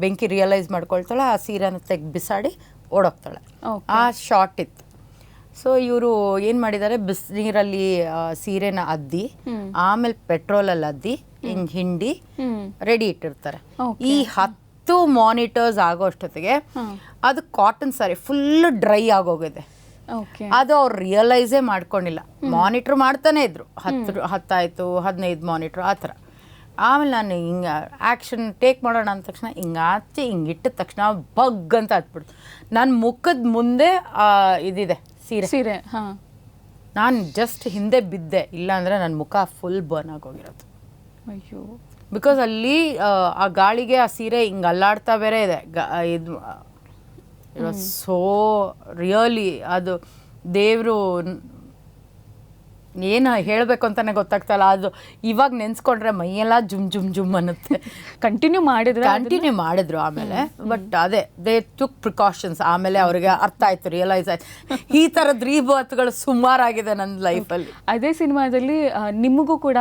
ಬೆಂಕಿ ರಿಯಲೈಸ್ ಮಾಡ್ಕೊಳ್ತಾಳೆ, ಆ ಸೀರೆನ ಬಿಸಾಡಿ ಓಡೋಗ್ತಾಳೆ. ಆ ಶಾರ್ಟ್ ಇತ್ತು. ಸೊ ಇವರು ಏನು ಮಾಡಿದ್ದಾರೆ, ಬಿಸಿನೀರಲ್ಲಿ ಸೀರೆನ ಅದ್ದಿ ಆಮೇಲೆ ಪೆಟ್ರೋಲಲ್ಲಿ ಅದ್ದಿ ಹಿಂಗೆ ಹಿಂಡಿ ರೆಡಿ ಇಟ್ಟಿರ್ತಾರೆ. ಈ 10 ಮಾನಿಟರ್ಸ್ ಆಗೋ ಅಷ್ಟೊತ್ತಿಗೆ ಅದು ಕಾಟನ್ ಸಾರಿ ಫುಲ್ ಡ್ರೈ ಆಗೋಗಿದೆ. ಅದು ಅವ್ರು ರಿಯಲೈಸೇ ಮಾಡ್ಕೊಂಡಿಲ್ಲ. ಮಾನಿಟ್ರ್ ಮಾಡ್ತಾನೆ ಇದ್ರು, 10 ಆಯಿತು 15 ಮಾನಿಟ್ರ್ ಆ ಥರ. ಆಮೇಲೆ ನಾನು ಹಿಂಗೆ ಆ್ಯಕ್ಷನ್ ಟೇಕ್ ಮಾಡೋಣ ಅಂದ ತಕ್ಷಣ ಹಿಂಗೆ ಆಚೆ ಹಿಂಗೆ ಇಟ್ಟಿದ ತಕ್ಷಣ ಬಗ್ ಅಂತ ಹತ್ಬಿಡ್ತು. ನನ್ನ ಮುಖದ ಮುಂದೆ ಇದಿದೆ ಸೀರೆ, ನಾನು ಜಸ್ಟ್ ಹಿಂದೆ ಬಿದ್ದೆ, ಇಲ್ಲಾಂದರೆ ನನ್ನ ಮುಖ ಫುಲ್ ಬರ್ನ್ ಆಗೋಗಿರೋದು. ಅಯ್ಯೋ, ಬಿಕಾಸ್ ಅಲ್ಲಿ ಆ ಗಾಳಿಗೆ ಆ ಸೀರೆ ಹಿಂಗೆ ಅಲ್ಲಾಡ್ತಾ ಬೇರೆ ಇದೆ. ಇದು ಸೋ ರಿಯಲಿ ಅದು ದೇವರು ಏನು ಹೇಳಬೇಕು ಅಂತಲೇ ಗೊತ್ತಾಗ್ತಲ್ಲ. ಅದು ಇವಾಗ ನೆನೆಸ್ಕೊಂಡ್ರೆ ಮೈಯೆಲ್ಲ ಜುಮ್ ಜುಮ್ ಜುಮ್ ಅನ್ನುತ್ತೆ. ಕಂಟಿನ್ಯೂ ಮಾಡಿದ್ರು ಆಮೇಲೆ. ಬಟ್ ಅದೇ ದೇ ಟುಕ್ ಪ್ರಿಕಾಷನ್ಸ್. ಆಮೇಲೆ ಅವ್ರಿಗೆ ಅರ್ಥ ಆಯ್ತು, ರಿಯಲೈಸ್ ಆಯ್ತು, ಈ ಥರದ ರೀಬರ್ತ್ಗಳು ಸುಮಾರಾಗಿದೆ ನನ್ನ ಲೈಫಲ್ಲಿ. ಅದೇ ಸಿನಿಮಾದಲ್ಲಿ ನಿಮಗೂ ಕೂಡ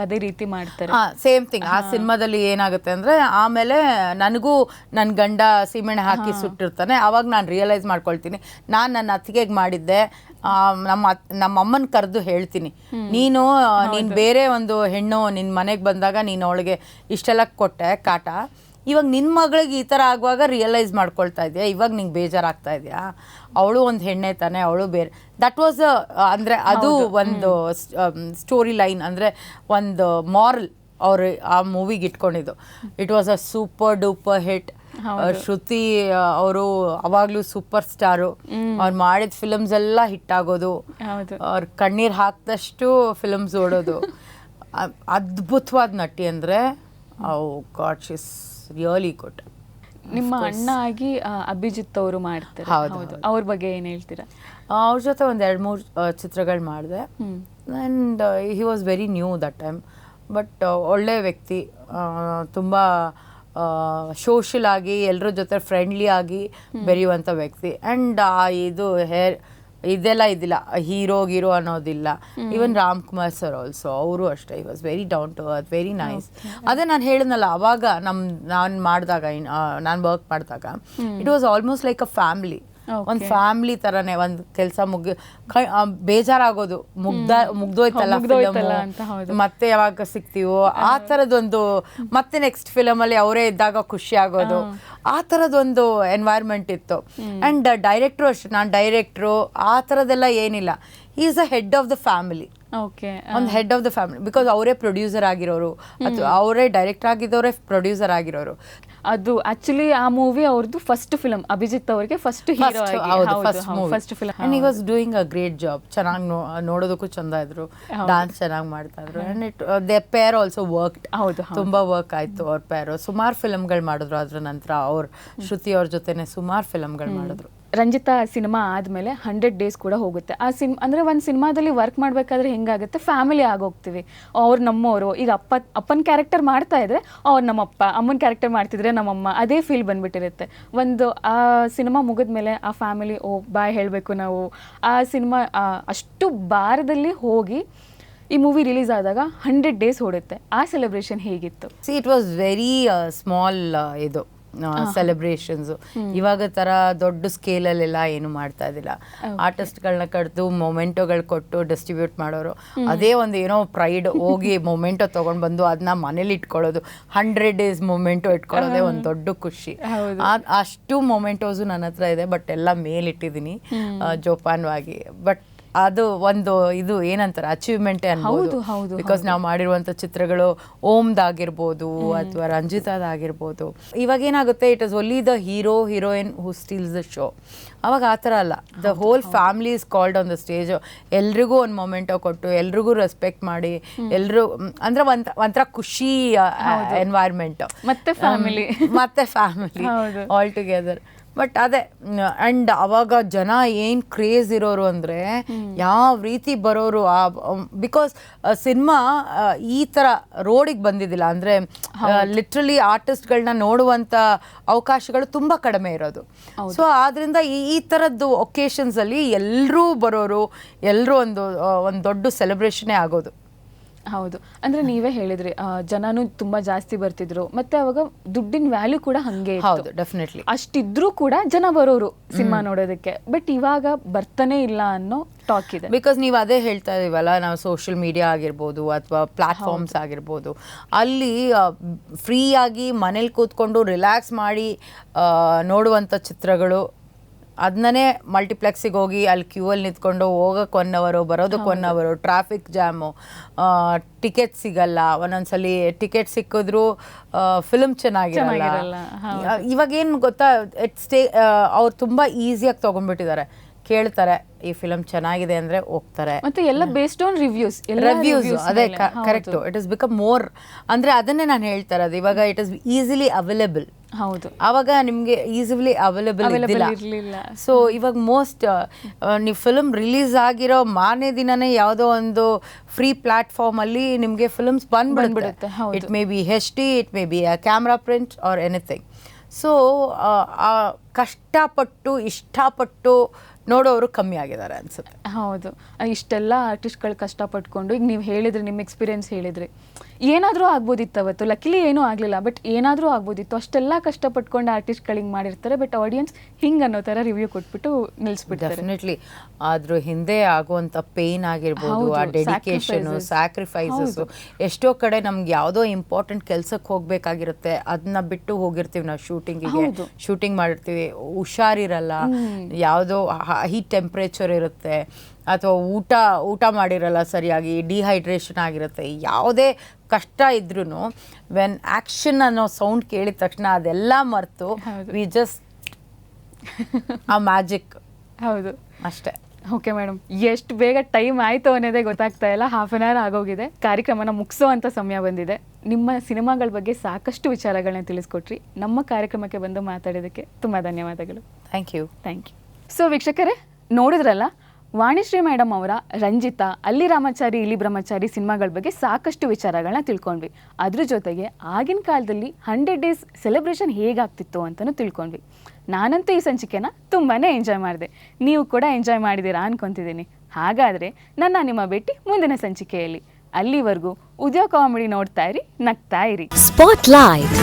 ಅದೇ ರೀತಿ ಮಾಡ್ತಾರೆ. Same thing. ಆ ಸಿನಿಮಾದಲ್ಲಿ ಏನಾಗುತ್ತೆ ಅಂದರೆ ಆಮೇಲೆ ನನಗೂ ನನ್ನ ಗಂಡ ಸೀಮೆಣ್ಣೆ ಹಾಕಿ ಸುಟ್ಟಿರ್ತಾನೆ. ಆವಾಗ ನಾನು ರಿಯಲೈಸ್ ಮಾಡ್ಕೊಳ್ತೀನಿ, ನಾನು ನನ್ನ ಅತ್ತಿಗೆಗೆ ಮಾಡಿದ್ದೆ. ನಮ್ಮ ಅಮ್ಮನ ಕರೆದು ಹೇಳ್ತೀನಿ, ನೀನು ಬೇರೆ ಒಂದು ಹೆಣ್ಣು ನಿನ್ನ ಮನೆಗೆ ಬಂದಾಗ ನೀನು ಅವಳಿಗೆ ಇಷ್ಟೆಲ್ಲ ಕೊಟ್ಟೆ ಕಾಟ, ಇವಾಗ ನಿನ್ನ ಮಗಳಿಗೆ ಈ ಥರ ಆಗುವಾಗ ರಿಯಲೈಸ್ ಮಾಡ್ಕೊಳ್ತಾ ಇದೆಯಾ, ಇವಾಗ ನಿಂಗೆ ಬೇಜಾರಾಗ್ತಾ ಇದೆಯಾ, ಅವಳು ಒಂದು ಹೆಣ್ಣೆ ತಾನೆ, ಅವಳು ಬೇರೆ. ದಟ್ ವಾಸ್ ಅಂದರೆ ಅದು ಒಂದು ಸ್ಟೋರಿ ಲೈನ್, ಅಂದರೆ ಒಂದು ಮಾರಲ್ ಅವರು ಆ ಮೂವಿಗೆ ಇಟ್ಕೊಂಡಿದ್ದು. It was a super duper hit. Shruti ಅವರು ಅವಾಗಲೂ ಸೂಪರ್ ಸ್ಟಾರು. ಅವ್ರು ಮಾಡಿದ ಫಿಲಮ್ಸ್ ಎಲ್ಲ ಹಿಟ್ ಆಗೋದು, ಅವ್ರ ಕಣ್ಣೀರು ಹಾಕಿದಷ್ಟು ಫಿಲಮ್ಸ್ ಓಡೋದು. ಅದ್ಭುತವಾದ ನಟಿ ಅಂದರೆ god, she is really good. ನಿಮ್ಮ ಅಣ್ಣ ಆಗಿ ಅಭಿಜಿತ್ ಅವರು ಮಾಡ್ತಾರೆ, ಅವ್ರ ಬಗ್ಗೆ ಏನು ಹೇಳ್ತೀರಾ? ಅವ್ರ ಜೊತೆ ಒಂದು 2-3 ಚಿತ್ರಗಳು ಮಾಡಿದೆ. And he was very knew that time. But ಒಳ್ಳೆ ವ್ಯಕ್ತಿ, ತುಂಬ ಸೋಷಿಯಲ್ ಆಗಿ ಎಲ್ಲರ ಜೊತೆ ಫ್ರೆಂಡ್ಲಿ ಆಗಿ ಬೆರೆಯುವಂಥ ವ್ಯಕ್ತಿ. ಆ್ಯಂಡ್ ಇದು ಇದೆಲ್ಲ ಇದಿಲ್ಲ, ಹೀರೋ ಅನ್ನೋದಿಲ್ಲ. ಈವನ್ ರಾಮ್ಕುಮಾರ್ ಸರ್ ಆಲ್ಸೋ, ಅವರು ಅಷ್ಟೇ, ಈ was very down to earth, very nice. ಅದೇ ನಾನು ಹೇಳಿದ್ನಲ್ಲ, ಅವಾಗ ನಾನು ಮಾಡಿದಾಗ, ನಾನು ವರ್ಕ್ ಮಾಡಿದಾಗ it was almost like a family. ಒಂದು ಫ್ಯಾಮಿಲಿ ಥರನೇ. ಒಂದು ಕೆಲಸ ಬೇಜಾರಾಗೋದು, ಮುಗ್ದೋಯ್ತಲ್ಲ ಮತ್ತೆ ಯಾವಾಗ ಸಿಗ್ತೀವೋ ಆ ಥರದೊಂದು, ಮತ್ತೆ ನೆಕ್ಸ್ಟ್ ಫಿಲಮಲ್ಲಿ ಅವರೇ ಇದ್ದಾಗ ಖುಷಿ ಆಗೋದು, ಆ ಥರದೊಂದು ಎನ್ವೈರ್ಮೆಂಟ್ ಇತ್ತು. ಆ್ಯಂಡ್ ಡೈರೆಕ್ಟ್ರು ಅಷ್ಟೇ, ನಾನು ಡೈರೆಕ್ಟ್ರು ಆ ಥರದ್ದೆಲ್ಲ ಏನಿಲ್ಲ. He is a head of the family. ಒಂದು head of the family. Because ಅವರೇ ಪ್ರೊಡ್ಯೂಸರ್ ಆಗಿರೋರು, ಅಥವಾ ಅವರೇ ಡೈರೆಕ್ಟರ್ ಆಗಿದ್ದವರೇ ಪ್ರೊಡ್ಯೂಸರ್ ಆಗಿರೋರು. ಅದು ಆಕ್ಚುಲಿ ಆ ಮೂವಿ ಅವ್ರದ್ದು ಫಸ್ಟ್ ಫಿಲಮ್, ಅಭಿಜಿತ್ ಅವರಿಗೆ first hero first film. And he was doing a great job. ಚೆನ್ನಾಗಿ ನೋಡೋದಕ್ಕೂ ಚಂದ ಇದ್ರು, ಡಾನ್ಸ್ ಚೆನ್ನಾಗಿ ಮಾಡ್ತಾ ಇದ್ರು. And it the pair also worked. ತುಂಬಾ ವರ್ಕ್ ಆಯ್ತು ಅವ್ರ ಪೇರು. ಸುಮಾರು ಫಿಲಮ್ಗಳು ಮಾಡಿದ್ರು. ಅದ್ರ ನಂತರ ಅವ್ರು ಶ್ರುತಿ ಅವ್ರ ಜೊತೆನೆ ಸುಮಾರು ಫಿಲಮ್ಗಳು ಮಾಡಿದ್ರು. ರಂಜಿತಾ ಸಿನಿಮಾ ಆದಮೇಲೆ 100 ಡೇಸ್ ಕೂಡ ಹೋಗುತ್ತೆ. ಆ ಅಂದರೆ ಒಂದು ಸಿನಿಮಾದಲ್ಲಿ ವರ್ಕ್ ಮಾಡಬೇಕಾದ್ರೆ ಹೆಂಗಾಗುತ್ತೆ, ಫ್ಯಾಮಿಲಿ ಆಗೋಗ್ತೀವಿ. ಅವ್ರು ನಮ್ಮವರು. ಈಗ ಅಪ್ಪನ ಕ್ಯಾರೆಕ್ಟರ್ ಮಾಡ್ತಾ ಇದ್ರೆ ಅವ್ರು ನಮ್ಮಪ್ಪ, ಅಮ್ಮನ ಕ್ಯಾರೆಕ್ಟರ್ ಮಾಡ್ತಿದ್ರೆ ನಮ್ಮಮ್ಮ, ಅದೇ ಫೀಲ್ ಬಂದ್ಬಿಟ್ಟಿರುತ್ತೆ. ಒಂದು ಆ ಸಿನಿಮಾ ಮುಗಿದ್ಮೇಲೆ ಆ ಫ್ಯಾಮಿಲಿ ಬಾಯ್ ಹೇಳಬೇಕು ನಾವು. ಆ ಸಿನಿಮಾ ಅಷ್ಟು ಭಾರದಲ್ಲಿ ಹೋಗಿ ಈ ಮೂವಿ ರಿಲೀಸ್ ಆದಾಗ 100 ಡೇಸ್ ಓಡುತ್ತೆ. ಆ ಸೆಲೆಬ್ರೇಷನ್ ಹೇಗಿತ್ತು? ಇಟ್ ವಾಸ್ ವೆರಿ ಸ್ಮಾಲ್ ಇದು ಸೆಲೆಬ್ರೇಷನ್ಸು. ಇವಾಗ ಥರ ದೊಡ್ಡ ಸ್ಕೇಲಲ್ಲೆಲ್ಲ ಏನು ಮಾಡ್ತಾ ಇದ್ದಿಲ್ಲ. ಆರ್ಟಿಸ್ಟ್ಗಳನ್ನ ಕರೆದು ಮೊಮೆಂಟೋಗಳು ಕೊಟ್ಟು ಡಿಸ್ಟ್ರಿಬ್ಯೂಟ್ ಮಾಡೋರು. ಅದೇ ಒಂದು ಏನೋ ಪ್ರೈಡ್. ಹೋಗಿ ಮೊಮೆಂಟೋ ತೊಗೊಂಡು ಬಂದು ಅದನ್ನ ಮನೇಲಿ ಇಟ್ಕೊಳ್ಳೋದು. 100 ಡೇಸ್ ಮೊಮೆಂಟೋ ಇಟ್ಕೊಳ್ಳೋದೇ ಒಂದು ದೊಡ್ಡ ಖುಷಿ. ಅಷ್ಟು ಮೊಮೆಂಟೋಸು ನನ್ನ ಹತ್ರ ಇದೆ, ಬಟ್ ಎಲ್ಲ ಮೇಲಿಟ್ಟಿದ್ದೀನಿ ಜೋಪಾನವಾಗಿ. ಬಟ್ ಅದು ಒಂದು ಇದು ಏನಂತಾರೆ ಅಚೀವ್ಮೆಂಟೇ ಅನ್ಬೋದು. ಹೌದು, ಬಿಕಾಸ್ ನಾವು ಮಾಡಿರುವಂಥ ಚಿತ್ರಗಳು ಓಮ್ದಾಗಿರ್ಬೋದು ಅಥವಾ ರಂಜಿತಾದಾಗಿರ್ಬೋದು. ಇವಾಗ ಏನಾಗುತ್ತೆ, it is only the heroine who steels the show. ಅವಾಗ ಆ ಥರ ಅಲ್ಲ, the whole family is called on the stage. ಎಲ್ರಿಗೂ ಒಂದು ಮೊಮೆಂಟೋ ಕೊಟ್ಟು ಎಲ್ರಿಗೂ ರೆಸ್ಪೆಕ್ಟ್ ಮಾಡಿ ಎಲ್ಲರೂ ಅಂದರೆ ಒಂಥರ ಖುಷಿ ಎನ್ವೈರ್ಮೆಂಟ್ ಮತ್ತೆ ಫ್ಯಾಮಿಲಿ ಆಲ್ ಟುಗೆದರ್. ಬಟ್ ಅದೇ ಆ್ಯಂಡ್ ಅವಾಗ ಜನ ಏನು ಕ್ರೇಜ್ ಇರೋರು ಅಂದರೆ ಯಾವ ರೀತಿ ಬರೋರು. ಬಿಕಾಸ್ ಸಿನಿಮಾ ಈ ಥರ ರೋಡಿಗೆ ಬಂದಿದ್ದಿಲ್ಲ, ಅಂದರೆ ಲಿಟ್ರಲಿ ಆರ್ಟಿಸ್ಟ್ಗಳನ್ನ ನೋಡುವಂಥ ಅವಕಾಶಗಳು ತುಂಬ ಕಡಿಮೆ ಇರೋದು. ಸೊ ಆದ್ದರಿಂದ ಈ ಥರದ್ದು ಒಕೇಶನ್ಸಲ್ಲಿ ಎಲ್ಲರೂ ಬರೋರು, ಎಲ್ಲರೂ ಒಂದು ದೊಡ್ಡ ಸೆಲೆಬ್ರೇಷನ್ನೇ ಆಗೋದು. ಹೌದು, ಅಂದರೆ ನೀವೇ ಹೇಳಿದ್ರಿ ಜನನೂ ತುಂಬ ಜಾಸ್ತಿ ಬರ್ತಿದ್ರು, ಮತ್ತೆ ಅವಾಗ ದುಡ್ಡಿನ ವ್ಯಾಲ್ಯೂ ಕೂಡ ಹಂಗೆ ಇತ್ತು. ಹೌದು, ಡೆಫಿನೆಟ್ಲಿ ಅಷ್ಟಿದ್ರೂ ಕೂಡ ಜನ ಬರೋರು ಸಿನಿಮಾ ನೋಡೋದಕ್ಕೆ. ಬಟ್ ಇವಾಗ ಬರ್ತಾನೆ ಇಲ್ಲ ಅನ್ನೋ ಟಾಕ್ ಇದೆ. ಬಿಕಾಸ್ ನೀವು ಅದೇ ಹೇಳ್ತಾ ಇದೀವಲ್ಲ, ನಾವು ಸೋಷಿಯಲ್ ಮೀಡಿಯಾ ಆಗಿರ್ಬೋದು ಅಥವಾ ಪ್ಲಾಟ್ಫಾರ್ಮ್ಸ್ ಆಗಿರ್ಬೋದು, ಅಲ್ಲಿ ಫ್ರೀಯಾಗಿ ಮನೇಲಿ ಕೂತ್ಕೊಂಡು ರಿಲ್ಯಾಕ್ಸ್ ಮಾಡಿ ನೋಡುವಂಥ ಚಿತ್ರಗಳು, ಅದನ್ನೇ ಮಲ್ಟಿಪ್ಲೆಕ್ಸಿಗೆ ಹೋಗಿ ಅಲ್ಲಿ ಕ್ಯೂ ಅಲ್ಲಿ ನಿಂತ್ಕೊಂಡು ಹೋಗೋಕೆ 1 ಅವರು, ಬರೋದಕ್ಕೆ 1 ಅವರು, ಟ್ರಾಫಿಕ್ ಜಾಮು, ಟಿಕೆಟ್ ಸಿಗಲ್ಲ, ಒಂದೊಂದ್ಸಲಿ ಟಿಕೆಟ್ ಸಿಕ್ಕಿದ್ರು ಫಿಲ್ಮ್ ಚೆನ್ನಾಗಿರಲ್ಲ. ಇವಾಗ ಏನು ಗೊತ್ತಾ, ಅವ್ರು ತುಂಬ ಈಸಿಯಾಗಿ ತೊಗೊಂಡ್ಬಿಟ್ಟಿದ್ದಾರೆ. ಕೇಳ್ತಾರೆ ಈ ಫಿಲಮ್ ಚೆನ್ನಾಗಿದೆ ಅಂದರೆ ಹೋಗ್ತಾರೆ. ಮತ್ತೆ ಎಲ್ಲ ಬೇಸ್ಡ್ ಆನ್ ರಿವ್ಯೂಸ್. ಅದೇ correct. It is become more, ಅಂದರೆ ಅದನ್ನೇ ನಾನು ಹೇಳ್ತಾ ಇರೋದು. ಇವಾಗ ಇಟ್ ಇಸ್ ಈಸಿಲಿ ಅವೈಲೇಬಲ್. ಹೌದು, ಆವಾಗ ನಿಮಗೆ ಈಸಿಲಿ ಅವೈಲೇಬಲ್ ಇರಲಿಲ್ಲ. ಸೊ ಇವಾಗ ಮೋಸ್ಟ್ ನೀವು ಫಿಲ್ಮ್ ರಿಲೀಸ್ ಆಗಿರೋ ಮಾರನೇ ದಿನನೇ ಯಾವುದೋ ಒಂದು ಫ್ರೀ ಪ್ಲಾಟ್ಫಾರ್ಮಲ್ಲಿ ನಿಮಗೆ ಫಿಲ್ಮ್ಸ್ ಬಂದ್ಬಿಡುತ್ತೆ. It may be HD, it may be camera print or anything. So ಕಷ್ಟಪಟ್ಟು ಇಷ್ಟಪಟ್ಟು ನೋಡೋರು ಕಮ್ಮಿ ಆಗಿದ್ದಾರೆ ಅನ್ಸುತ್ತೆ. ಹೌದು, ಇಷ್ಟೆಲ್ಲ ಆರ್ಟಿಸ್ಟ್ಗಳು ಕಷ್ಟಪಟ್ಕೊಂಡು, ಈಗ ನೀವು ಹೇಳಿದ್ರಿ, ನಿಮ್ಮ ಎಕ್ಸ್ಪೀರಿಯನ್ಸ್ ಹೇಳಿದ್ರಿ, ಏನಾದರೂ ಆಗ್ಬೋದಿತ್ತು ಅವತ್ತು. ಲಕ್ಕಿಲಿ ಏನೂ ಆಗಲಿಲ್ಲ, ಬಟ್ ಏನಾದರೂ ಆಗ್ಬೋದಿತ್ತು. ಅಷ್ಟೆಲ್ಲ ಕಷ್ಟಪಟ್ಕೊಂಡು ಆರ್ಟಿಸ್ಟ್ಗಳು ಹಿಂಗೆ ಮಾಡಿರ್ತಾರೆ, ಬಟ್ ಆಡಿಯನ್ಸ್ ಹಿಂಗೆ ಅನ್ನೋ ಥರ ರಿವ್ಯೂ ಕೊಟ್ಬಿಟ್ಟು ನಿಲ್ಲಿಸ್ಬಿಡ್ತಾರೆ. ಡೆಫಿನೆಟ್ಲಿ ಅದ್ರ ಹಿಂದೆ ಆಗುವಂಥ ಪೇನ್ ಆಗಿರ್ಬೋದು, ಆ ಡೆಡಿಕೇಶನು, ಸ್ಯಾಕ್ರಿಫೈಸಸ್ಸು. ಎಷ್ಟೋ ಕಡೆ ನಮ್ಗೆ ಯಾವುದೋ ಇಂಪಾರ್ಟೆಂಟ್ ಕೆಲಸಕ್ಕೆ ಹೋಗಬೇಕಾಗಿರುತ್ತೆ, ಅದನ್ನ ಬಿಟ್ಟು ಹೋಗಿರ್ತೀವಿ ನಾವು ಶೂಟಿಂಗ್ ಮಾಡಿರ್ತೀವಿ. ಹುಷಾರಿರಲ್ಲ, ಯಾವುದೋ ಹೀಟ್ ಟೆಂಪ್ರೇಚರ್ ಇರುತ್ತೆ, ಅಥವಾ ಊಟ ಮಾಡಿರಲ್ಲ ಸರಿಯಾಗಿ, ಡಿಹೈಡ್ರೇಷನ್ ಆಗಿರುತ್ತೆ. ಯಾವುದೇ ಕಷ್ಟ ಇದ್ರೂ ವೆನ್ ಆ್ಯಕ್ಷನ್ ಅನ್ನೋ ಸೌಂಡ್ ಕೇಳಿದ ತಕ್ಷಣ ಅದೆಲ್ಲ ಮರೆತು ವಿ ಜಸ್ಟ್ ಆ ಮ್ಯಾಜಿಕ್. ಹೌದು, ಅಷ್ಟೇ. ಓಕೆ ಮೇಡಮ್, ಎಷ್ಟು ಬೇಗ ಟೈಮ್ ಆಯಿತು ಅನ್ನೋದೇ ಗೊತ್ತಾಗ್ತಾ ಇಲ್ಲ. 1/2 hour ಆಗೋಗಿದೆ. ಕಾರ್ಯಕ್ರಮನ ಮುಗಿಸೋ ಅಂಥ ಸಮಯ ಬಂದಿದೆ. ನಿಮ್ಮ ಸಿನಿಮಾಗಳ ಬಗ್ಗೆ ಸಾಕಷ್ಟು ವಿಚಾರಗಳನ್ನ ತಿಳಿಸ್ಕೊಟ್ರಿ. ನಮ್ಮ ಕಾರ್ಯಕ್ರಮಕ್ಕೆ ಬಂದು ಮಾತಾಡೋದಕ್ಕೆ ತುಂಬ ಧನ್ಯವಾದಗಳು. Thank you. ಸೊ ವೀಕ್ಷಕರೇ, ನೋಡಿದ್ರಲ್ಲ, ವಾಣಿಶ್ರೀ ಮೇಡಮ್ ಅವರ ರಂಜಿತಾ, ಅಲ್ಲಿ ರಾಮಾಚಾರಿ ಇಲ್ಲಿ ಬ್ರಹ್ಮಚಾರಿ ಸಿನಿಮಾಗಳ ಬಗ್ಗೆ ಸಾಕಷ್ಟು ವಿಚಾರಗಳನ್ನ ತಿಳ್ಕೊಂಡ್ವಿ. ಅದ್ರ ಜೊತೆಗೆ ಆಗಿನ ಕಾಲದಲ್ಲಿ 100 days ಸೆಲೆಬ್ರೇಷನ್ ಹೇಗಾಗ್ತಿತ್ತು ಅಂತಲೂ ತಿಳ್ಕೊಂಡ್ವಿ. ನಾನಂತೂ ಈ ಸಂಚಿಕೆನ ತುಂಬಾ ಎಂಜಾಯ್ ಮಾಡಿದೆ. ನೀವು ಕೂಡ ಎಂಜಾಯ್ ಮಾಡಿದ್ದೀರಾ ಅನ್ಕೊತಿದ್ದೀನಿ. ಹಾಗಾದರೆ ನಿಮ್ಮ ಭೇಟಿ ಮುಂದಿನ ಸಂಚಿಕೆಯಲ್ಲಿ. ಅಲ್ಲಿವರೆಗೂ ಉದ್ಯೋಗ ಕಾಮಿಡಿ ನೋಡ್ತಾ ಇರಿ, ನಗ್ತಾ ಇರಿ. ಸ್ಪಾಟ್ಲೈಟ್.